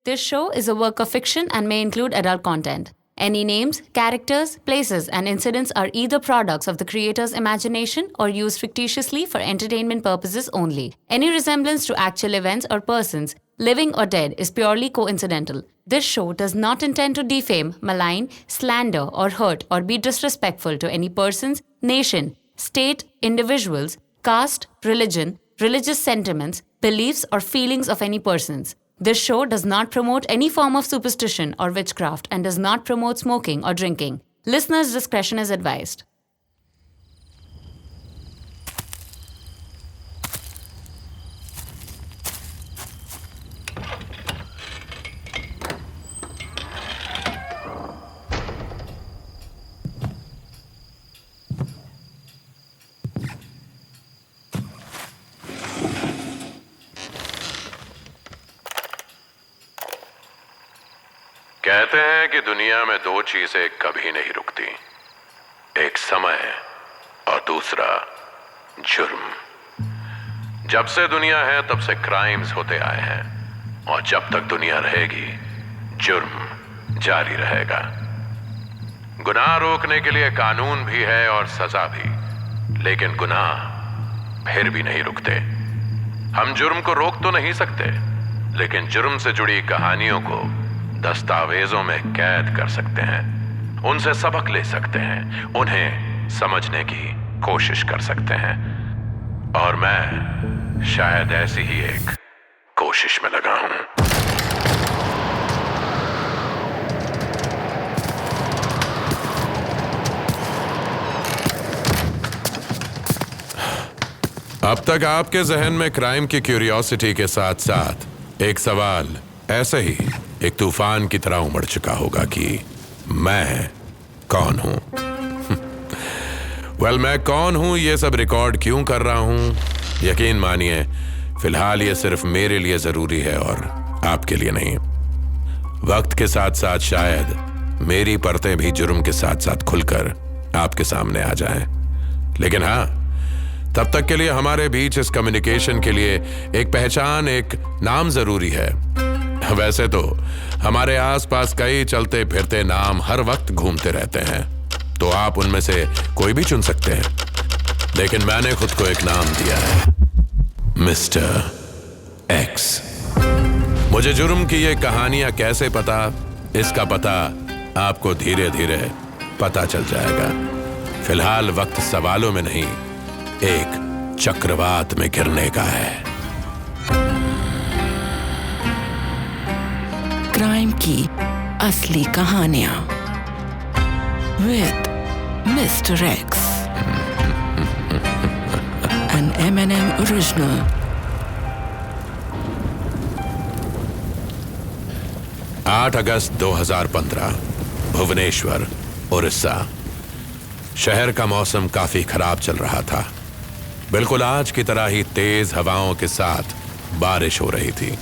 This show is a work of fiction and may include adult content. Any names, characters, places, and incidents are either products of the creator's imagination or used fictitiously for entertainment purposes only. Any resemblance to actual events or persons, living or dead, is purely coincidental. This show does not intend to defame, malign, slander, or hurt or be disrespectful to any persons, nation, state, individuals, caste, religion, religious sentiments, beliefs, or feelings of any persons. This show does not promote any form of superstition or witchcraft and does not promote smoking or drinking. Listeners' discretion is advised. कहते हैं कि दुनिया में दो चीजें कभी नहीं रुकती, एक समय और दूसरा जुर्म। जब से दुनिया है तब से क्राइम्स होते आए हैं और जब तक दुनिया रहेगी जुर्म जारी रहेगा। गुनाह रोकने के लिए कानून भी है और सजा भी, लेकिन गुनाह फिर भी नहीं रुकते। हम जुर्म को रोक तो नहीं सकते, लेकिन जुर्म से जुड़ी कहानियों को दस्तावेजों में कैद कर सकते हैं, उनसे सबक ले सकते हैं, उन्हें समझने की कोशिश कर सकते हैं। और मैं शायद ऐसी ही एक कोशिश में लगा हूं। अब तक आपके जहन में क्राइम की क्यूरियोसिटी के साथ साथ एक सवाल ऐसे ही एक तूफान की तरह उमड़ चुका होगा कि मैं कौन हूं। मैं कौन हूं, ये सब रिकॉर्ड क्यों कर रहा हूं, यकीन मानिए फिलहाल ये सिर्फ मेरे लिए जरूरी है और आपके लिए नहीं। वक्त के साथ साथ शायद मेरी परतें भी जुर्म के साथ साथ खुलकर आपके सामने आ जाएं, लेकिन हाँ, तब तक के लिए हमारे बीच इस कम्युनिकेशन के लिए एक पहचान, एक नाम जरूरी है। वैसे तो हमारे आसपास कई चलते फिरते नाम हर वक्त घूमते रहते हैं, तो आप उनमें से कोई भी चुन सकते हैं, लेकिन मैंने खुद को एक नाम दिया है, मिस्टर एक्स। मुझे जुर्म की ये कहानियां कैसे पता, इसका पता आपको धीरे धीरे पता चल जाएगा। फिलहाल वक्त सवालों में नहीं, एक चक्रवात में गिरने का है। क्राइम की असली कहानियां with mister X, an M&M original. आठ अगस्त 2015, भुवनेश्वर, उड़ीसा। शहर का मौसम काफी खराब चल रहा था। बिल्कुल आज की तरह ही तेज हवाओं के साथ बारिश हो रही थी।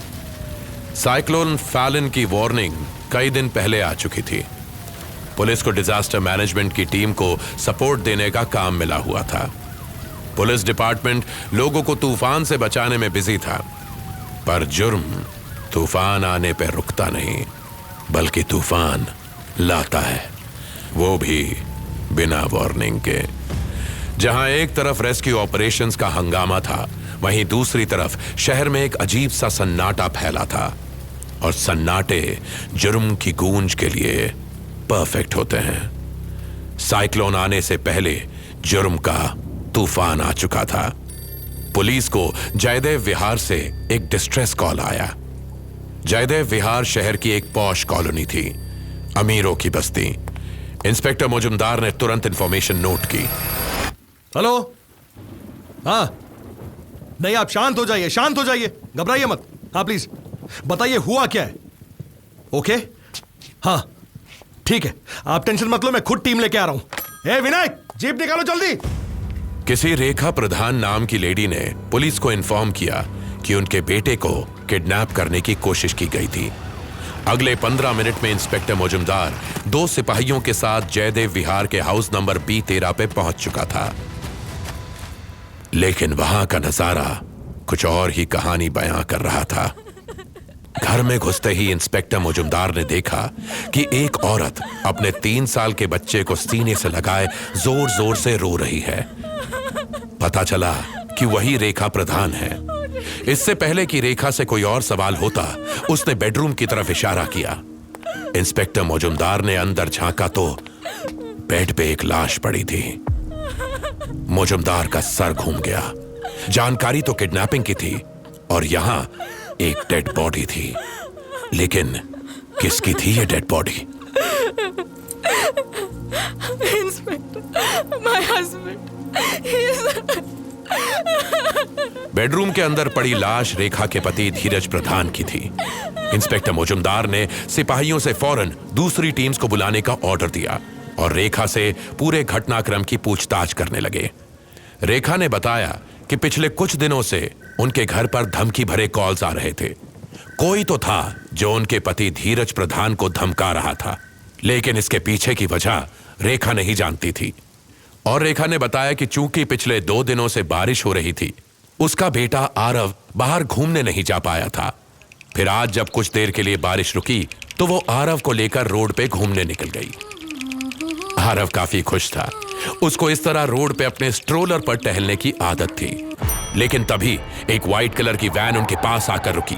साइक्लोन फैलन की वार्निंग कई दिन पहले आ चुकी थी। पुलिस को डिजास्टर मैनेजमेंट की टीम को सपोर्ट देने का काम मिला हुआ था। पुलिस डिपार्टमेंट लोगों को तूफान से बचाने में बिजी था, पर जुर्म तूफान आने पर रुकता नहीं, बल्कि तूफान लाता है, वो भी बिना वार्निंग के। जहां एक तरफ रेस्क्यू ऑपरेशंस का हंगामा था, वहीं दूसरी तरफ शहर में एक अजीब सा सन्नाटा फैला था, और सन्नाटे जुर्म की गूंज के लिए परफेक्ट होते हैं। साइक्लोन आने से पहले जुर्म का तूफान आ चुका था। पुलिस को जयदेव विहार से एक डिस्ट्रेस कॉल आया। जयदेव विहार शहर की एक पॉश कॉलोनी थी, अमीरों की बस्ती। इंस्पेक्टर मुजुमदार ने तुरंत इंफॉर्मेशन नोट की। हेलो, हाँ, नहीं आप शांत हो जाइए, शांत हो जाइए, घबराइए मत। हाँ प्लीज बताइए हुआ क्या है। ओके, हाँ ठीक है, आप टेंशन मत लो, मैं खुद टीम लेके आ रहा हूं। ए विनायक, जीप निकालो जल्दी। किसी रेखा प्रधान नाम की लेडी ने पुलिस को इन्फॉर्म किया कि उनके बेटे को किडनैप करने की कोशिश की गई थी। अगले 15 मिनट में इंस्पेक्टर मुजुमदार 2 सिपाहियों के साथ जयदेव विहार के हाउस नंबर B13 पे पहुंच चुका था। लेकिन वहां का नजारा कुछ और ही कहानी बयां कर रहा था। घर में घुसते ही इंस्पेक्टर मुजुमदार ने देखा कि एक औरत अपने 3 साल के बच्चे को सीने से लगाए जोर जोर से रो रही है। पता चला कि वही रेखा प्रधान है। इससे पहले कि रेखा से कोई और सवाल होता, उसने बेडरूम की तरफ इशारा किया। इंस्पेक्टर मुजुमदार ने अंदर झांका तो बेड पे एक लाश पड़ी थी। मुजुमदार का सर घूम गया। जानकारी तो किडनैपिंग की थी और यहां एक डेड बॉडी थी, लेकिन किसकी थी ये dead body? Inspector, my husband, bedroom के अंदर पड़ी लाश रेखा के पति धीरज प्रधान की थी। इंस्पेक्टर मुजुमदार ने सिपाहियों से फौरन दूसरी टीम्स को बुलाने का ऑर्डर दिया और रेखा से पूरे घटनाक्रम की पूछताछ करने लगे। रेखा ने बताया कि पिछले कुछ दिनों से उनके घर पर धमकी भरे कॉल्स आ रहे थे। कोई तो था जो उनके पति धीरज प्रधान को धमका रहा था, लेकिन इसके पीछे की वजह रेखा नहीं जानती थी। और रेखा ने बताया कि चूंकि पिछले 2 दिनों से बारिश हो रही थी, उसका बेटा आरव बाहर घूमने नहीं जा पाया था। फिर आज जब कुछ देर के लिए बारिश रुकी तो वो आरव को लेकर रोड पे घूमने निकल गई। आरव काफी खुश था। उसको इस तरह रोड पे अपने स्ट्रोलर पर टहलने की आदत थी। लेकिन तभी एक व्हाइट कलर की वैन उनके पास आकर रुकी।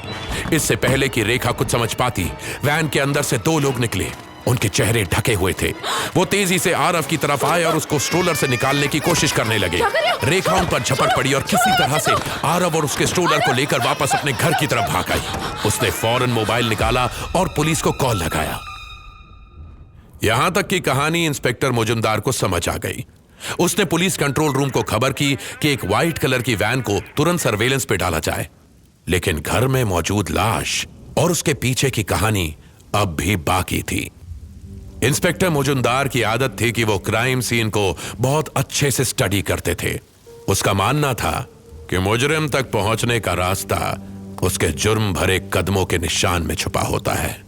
इससे पहले कि रेखा कुछ समझ पाती, वैन के अंदर से 2 लोग निकले। उनके चेहरे ढके हुए थे। वो तेजी से आरव की तरफ आए और उसको स्ट्रोलर से निकालने की कोशिश करने लगे। रेखा उन पर झपट पड़ी और किसी तरह से आरव और उसके स्ट्रोलर को लेकर वापस अपने घर की तरफ भाग आई। उसने फौरन मोबाइल निकाला और पुलिस को कॉल लगाया। यहां तक की कहानी इंस्पेक्टर मुजुमदार को समझ आ गई। उसने पुलिस कंट्रोल रूम को खबर की कि एक व्हाइट कलर की वैन को तुरंत सर्वेलेंस पे डाला जाए। लेकिन घर में मौजूद लाश और उसके पीछे की कहानी अब भी बाकी थी। इंस्पेक्टर मुजुमदार की आदत थी कि वो क्राइम सीन को बहुत अच्छे से स्टडी करते थे। उसका मानना था कि मुजरिम तक पहुंचने का रास्ता उसके जुर्म भरे कदमों के निशान में छुपा होता है।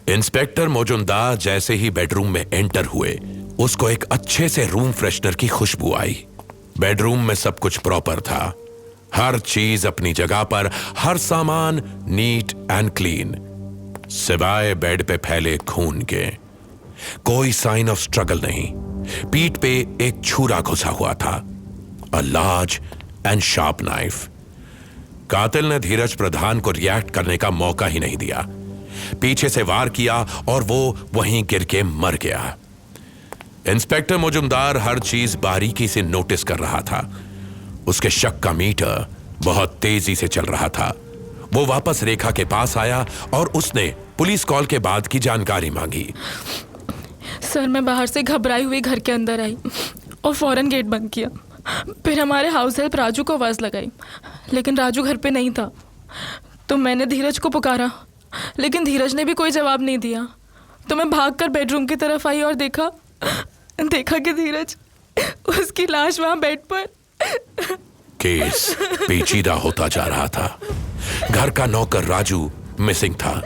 इंस्पेक्टर मुजुमदार जैसे ही बेडरूम में एंटर हुए, उसको एक अच्छे से रूम फ्रेशनर की खुशबू आई। बेडरूम में सब कुछ प्रॉपर था, हर चीज अपनी जगह पर, हर सामान नीट एंड क्लीन, सिवाय बेड पे फैले खून के। कोई साइन ऑफ स्ट्रगल नहीं। पीठ पे एक छुरा घुसा हुआ था, a large and sharp knife. कातिल ने धीरज प्रधान को रिएक्ट करने का मौका ही नहीं दिया। पीछे से वार किया और वो वहीं गिर के मर गया। इंस्पेक्टर मुजुमदार हर चीज बारीकी से नोटिस कर रहा था। उसके शक का मीटर बहुत तेजी से चल रहा था। वो वापस रेखा के पास आया और उसने पुलिस कॉल के बाद की जानकारी मांगी। सर, मैं बाहर से घबराई हुई घर के अंदर आई और फौरन गेट बंद किया। फिर हमारे हाउस हेल्प राजू को आवाज़ लगाई, लेकिन राजू घर पे नहीं था। तो मैंने धीरज को पुकारा, लेकिन धीरज ने भी कोई जवाब नहीं दिया। तो मैं भागकर बेडरूम की तरफ आई और देखा कि धीरज, उसकी लाश वहां बेड पर। केस पेचीदा होता जा रहा था। घर का नौकर राजू मिसिंग था।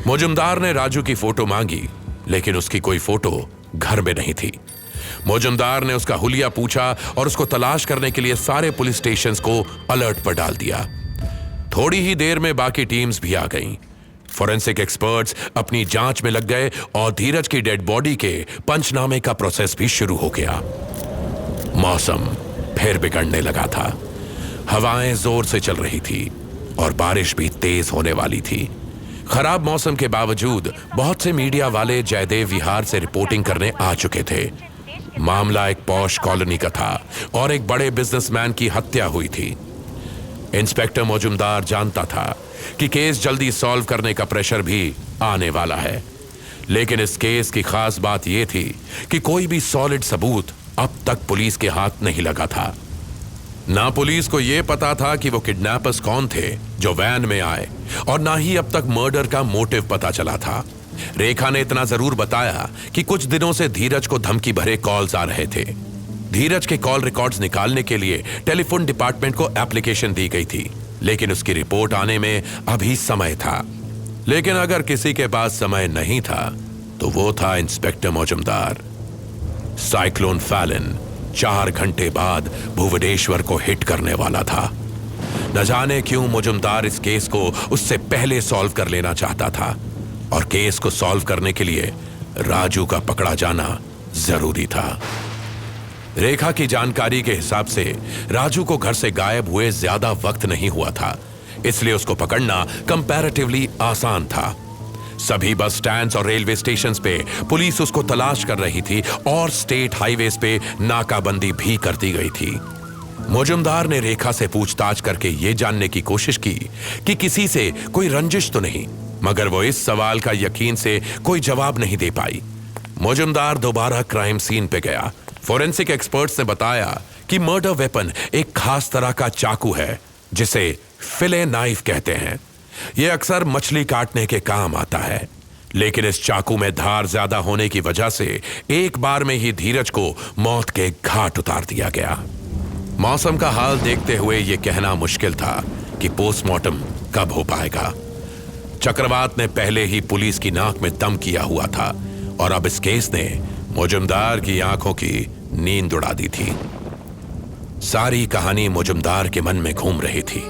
मुजुमदार ने राजू की फोटो मांगी, लेकिन उसकी कोई फोटो घर में नहीं थी। मुजुमदार ने उसका हुलिया पूछा और उसको तलाश करने के लिए सारे पुलिस स्टेशंस को अलर्ट पर डाल दिया। थोड़ी ही देर में बाकी टीम्स भी आ गईं। फोरेंसिक एक्सपर्ट्स अपनी जांच में लग गए और धीरज की डेड बॉडी के पंचनामे का प्रोसेस भी शुरू हो गया। मौसम फिर बिगड़ने लगा था। हवाएं जोर से चल रही थी और बारिश भी तेज होने वाली थी। खराब मौसम के बावजूद बहुत से मीडिया वाले जयदेव विहार से रिपोर्टिंग करने आ चुके थे। मामला एक पॉश कॉलोनी का था और एक बड़े बिजनेसमैन की हत्या हुई थी। इंस्पेक्टर मुजुमदार जानता था कि केस जल्दी सॉल्व करने का प्रेशर भी आने वाला है, लेकिन इस केस की खास बात यह थी कि कोई भी सॉलिड सबूत अब तक पुलिस के हाथ नहीं लगा था। ना पुलिस को यह पता था कि वो किडनैपर्स कौन थे जो वैन में आए, और ना ही अब तक मर्डर का मोटिव पता चला था। रेखा ने इतना जरूर बताया कि कुछ दिनों से धीरज को धमकी भरे कॉल्स आ रहे थे। धीरज के कॉल रिकॉर्ड्स निकालने के लिए टेलीफोन डिपार्टमेंट को एप्लीकेशन दी गई थी, लेकिन उसकी रिपोर्ट आने में अभी समय था। लेकिन अगर किसी के पास समय नहीं था तो वो था इंस्पेक्टर मुजुमदार। साइक्लोन फैलन 4 घंटे बाद भुवनेश्वर को हिट करने वाला था। न जाने क्यों मुजुमदार इस केस को उससे पहले सॉल्व कर लेना चाहता था, और केस को सॉल्व करने के लिए राजू का पकड़ा जाना जरूरी था। रेखा की जानकारी के हिसाब से राजू को घर से गायब हुए ज्यादा वक्त नहीं हुआ था, इसलिए उसको पकड़ना कंपैरेटिवली आसान था। सभी बस स्टैंड्स और रेलवे स्टेशंस पे पुलिस उसको तलाश कर रही थी और स्टेट हाईवेज पे नाकाबंदी भी कर दी गई थी। मुजुमदार ने रेखा से पूछताछ करके यह जानने की कोशिश की कि किसी से कोई रंजिश तो नहीं, मगर वो इस सवाल का यकीन से कोई जवाब नहीं दे पाई। मुजुमदार दोबारा क्राइम सीन पे गया। फोरेंसिक एक्सपर्ट्स ने बताया कि मर्डर वेपन एक खास तरह का चाकू है जिसे फिले नाइफ कहते हैं। यह अक्सर मछली काटने के काम आता है, लेकिन इस चाकू में धार ज्यादा होने की वजह से एक बार में ही धीरज को मौत के घाट उतार दिया गया। मौसम का हाल देखते हुए यह कहना मुश्किल था कि पोस्टमार्टम कब हो पाएगा। चक्रवात ने पहले ही पुलिस की नाक में दम किया हुआ था और अब इस केस ने मुजुमदार की आंखों की नींद उड़ा दी थी। सारी कहानी मुजुमदार के मन में घूम रही थी।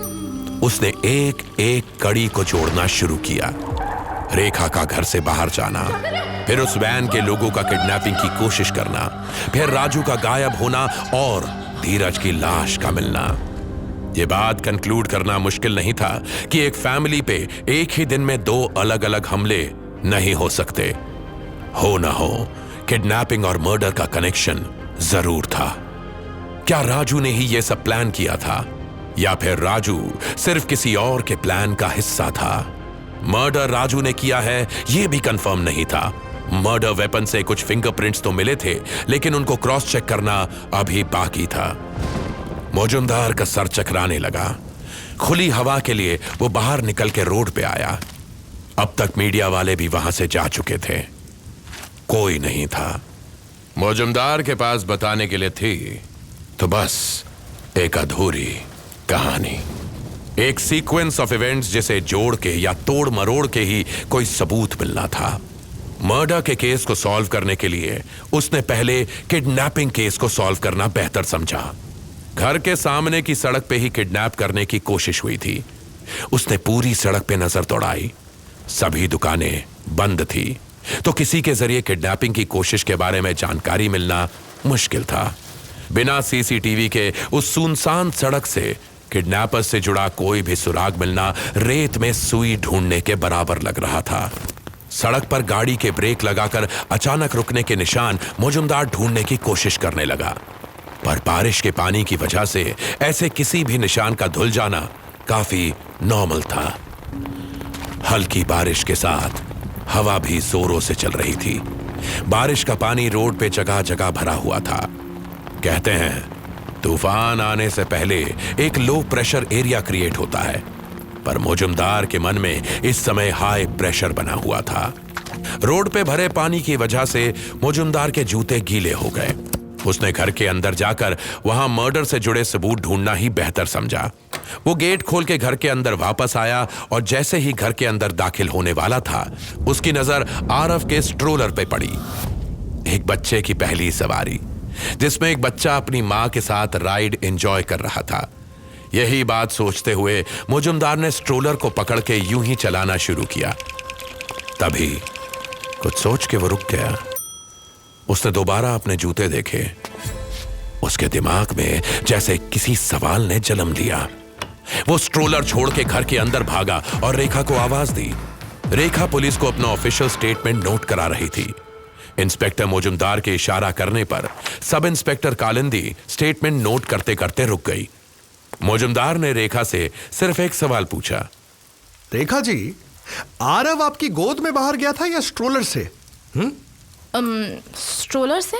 उसने एक एक कड़ी को जोड़ना शुरू किया। रेखा का घर से बाहर जाना, फिर उस वैन के लोगों का किडनैपिंग की कोशिश करना, फिर राजू का गायब होना और धीरज की लाश का मिलना। यह बात कंक्लूड करना मुश्किल नहीं था कि एक फैमिली पे एक ही दिन में दो अलग अलग हमले नहीं हो सकते। हो ना हो, किडनैपिंग और मर्डर का कनेक्शन जरूर था। क्या राजू ने ही यह सब प्लान किया था, या फिर राजू सिर्फ किसी और के प्लान का हिस्सा था? मर्डर राजू ने किया है यह भी कंफर्म नहीं था। मर्डर वेपन से कुछ फिंगरप्रिंट्स तो मिले थे, लेकिन उनको क्रॉस चेक करना अभी बाकी था। मुजुमदार का सर चकराने लगा। खुली हवा के लिए वो बाहर निकल के रोड पे आया। अब तक मीडिया वाले भी वहां से जा चुके थे, कोई नहीं था। मुजुमदार के पास बताने के लिए थी तो बस एक अधूरी कहानी, एक सीक्वेंस ऑफ इवेंट्स जिसे जोड़ के या तोड़ मरोड़ के ही कोई सबूत मिलना था। मर्डर के केस को सॉल्व करने के लिए उसने पहले किडनैपिंग केस को सॉल्व करना बेहतर समझा। घर के सामने की सड़क पे ही किडनैप करने की कोशिश हुई थी। उसने पूरी सड़क पे नजर दौड़ाई, सभी दुकानें बंद थी, तो किसी के जरिए किडनैपिंग की कोशिश के बारे में जानकारी मिलना मुश्किल था। बिना सीसीटीवी के उस सुनसान सड़क से किडनैपर्स से जुड़ा कोई भी सुराग मिलना रेत में सुई ढूंढने के बराबर लग रहा था। सड़क पर गाड़ी के ब्रेक लगाकर अचानक रुकने के निशान मुजुमदार ढूंढने की कोशिश करने लगा, पर बारिश के पानी की वजह से ऐसे किसी भी निशान का धुल जाना काफी नॉर्मल था। हल्की बारिश के साथ हवा भी जोरों से चल रही थी। बारिश का पानी रोड पे जगह जगह भरा हुआ था। कहते हैं तूफान आने से पहले एक लो प्रेशर एरिया क्रिएट होता है, पर मुजुमदार के मन में इस समय हाई प्रेशर बना हुआ था। रोड पे भरे पानी की वजह से मुजुमदार के जूते गीले हो गए। उसने घर के अंदर जाकर वहां मर्डर से जुड़े सबूत ढूंढना ही बेहतर समझा। वो गेट खोल के घर के अंदर वापस आया और जैसे ही घर के अंदर दाखिल होने वाला था, उसकी नजर आरव के स्ट्रोलर पे पड़ी। एक बच्चे की पहली सवारी, जिसमें एक बच्चा अपनी मां के साथ राइड एंजॉय कर रहा था। यही बात सोचते हुए मुजुमदार ने स्ट्रोलर को पकड़ के यूं ही चलाना शुरू किया। तभी कुछ सोच के वो रुक गया। उसने दोबारा अपने जूते देखे। उसके दिमाग में जैसे किसी सवाल ने जन्म लिया। वो स्ट्रोलर छोड़ के घर के अंदर भागा और रेखा को आवाज दी। रेखा पुलिस को अपना ऑफिशियल स्टेटमेंट नोट करा रही थी। इंस्पेक्टर मुजुमदार के इशारा करने पर sub inspector Kalindi statement note करते करते रुक गई। मुजुमदार ने रेखा से सिर्फ एक सवाल पूछा। रेखा जी, आरव आपकी गोद में बाहर गया था या स्ट्रोलर से? स्ट्रोलर से?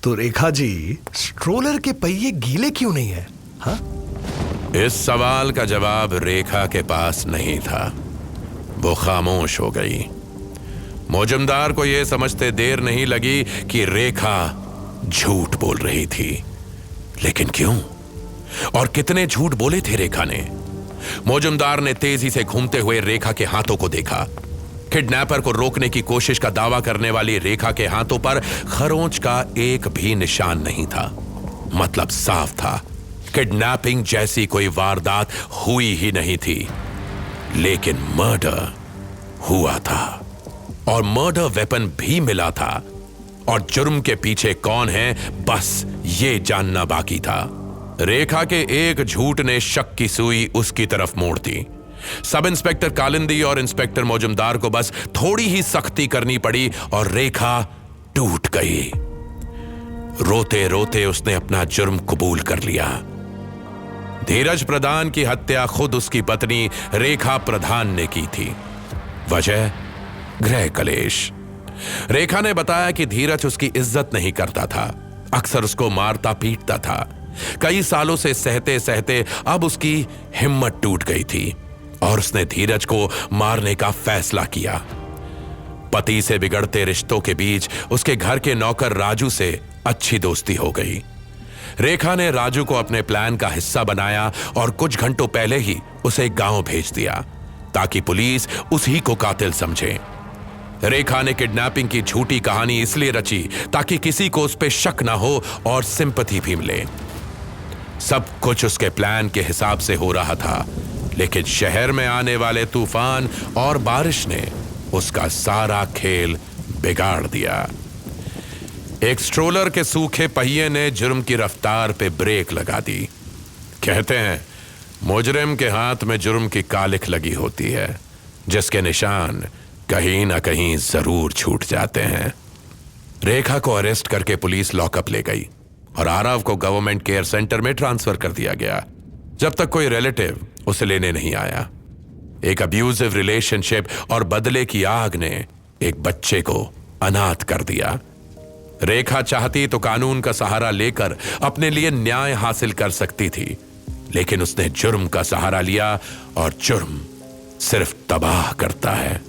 तो रेखा जी, स्ट्रोलर के पहिए गीले क्यों नहीं है? हाँ? इस सवाल का जवाब रेखा के पास नहीं था। वो खामोश हो गई। मुजुमदार को यह समझते देर नहीं लगी कि रेखा झूठ बोल रही थी, लेकिन क्यों और कितने झूठ बोले थे रेखा ने? मुजुमदार ने तेजी से घूमते हुए रेखा के हाथों को देखा। किडनैपर को रोकने की कोशिश का दावा करने वाली रेखा के हाथों पर खरोंच का एक भी निशान नहीं था। मतलब साफ था, किडनैपिंग जैसी कोई वारदात हुई ही नहीं थी, लेकिन मर्डर हुआ था और मर्डर वेपन भी मिला था। और जुर्म के पीछे कौन है, बस ये जानना बाकी था। रेखा के एक झूठ ने शक की सुई उसकी तरफ मोड़ दी। सब इंस्पेक्टर कालिंदी और इंस्पेक्टर मौजूमदार को बस थोड़ी ही सख्ती करनी पड़ी और रेखा टूट गई। रोते रोते उसने अपना जुर्म कबूल कर लिया। धीरज प्रधान की हत्या खुद उसकी पत्नी रेखा प्रधान ने की थी। वजह गृह कलेश। रेखा ने बताया कि धीरज उसकी इज्जत नहीं करता था, अक्सर उसको मारता पीटता था। कई सालों से सहते सहते अब उसकी हिम्मत टूट गई थी और उसने धीरज को मारने का फैसला किया। पति से बिगड़ते रिश्तों के बीच उसके घर के नौकर राजू से अच्छी दोस्ती हो गई। रेखा ने राजू को अपने प्लान का हिस्सा बनाया और कुछ घंटों पहले ही उसे गांव भेज दिया ताकि पुलिस उसी को कातिल समझे। रेखा ने किडनैपिंग की झूठी कहानी इसलिए रची ताकि किसी को उस पर शक ना हो और सिंपैथी भी मिले। सब कुछ उसके प्लान के हिसाब से हो रहा था, लेकिन शहर में आने वाले तूफान और बारिश ने उसका सारा खेल बिगाड़ दिया। एक स्ट्रोलर के सूखे पहिए ने जुर्म की रफ्तार पे ब्रेक लगा दी। कहते हैं मुजरिम के हाथ में जुर्म की कालिख लगी होती है, जिसके निशान कहीं ना कहीं जरूर छूट जाते हैं। रेखा को अरेस्ट करके पुलिस लॉकअप ले गई और आरव को गवर्नमेंट केयर सेंटर में ट्रांसफर कर दिया गया, जब तक कोई रिलेटिव उसे लेने नहीं आया। एक अब्यूजिव रिलेशनशिप और बदले की आग ने एक बच्चे को अनाथ कर दिया। रेखा चाहती तो कानून का सहारा लेकर अपने लिए न्याय हासिल कर सकती थी, लेकिन उसने जुर्म का सहारा लिया और जुर्म सिर्फ तबाह करता है।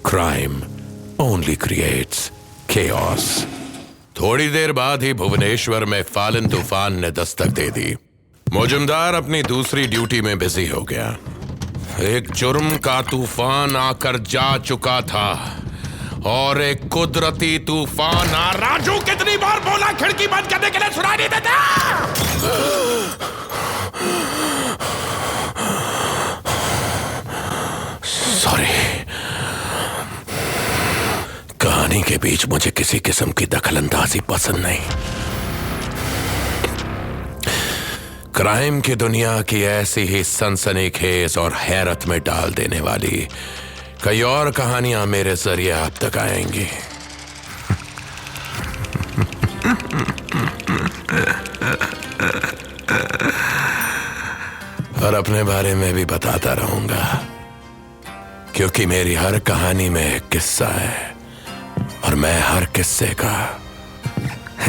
Crime only creates chaos। थोड़ी देर बाद ही भुवनेश्वर में फालिन तूफान ने दस्तक दे दी। मौजूमदार अपनी दूसरी ड्यूटी में बिजी हो गया। एक जुर्म का तूफान आकर जा चुका था और एक कुदरती तूफान राजू कितनी बार बोला खिड़की बंद करने के लिए, सुनाई नहीं देता? सॉरी। कहानी के बीच मुझे किसी किस्म की दखलंदाजी पसंद नहीं। क्राइम की दुनिया की ऐसी ही सनसनीखेज और हैरत में डाल देने वाली कई और कहानियां मेरे जरिए आप तक आएंगी। और अपने बारे में भी बताता रहूंगा, क्योंकि मेरी हर कहानी में एक किस्सा है और मैं हर किस्से का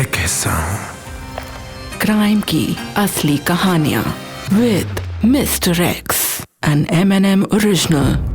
एक हिस्सा हूं। क्राइम की असली कहानियां with mister X, an M&M original.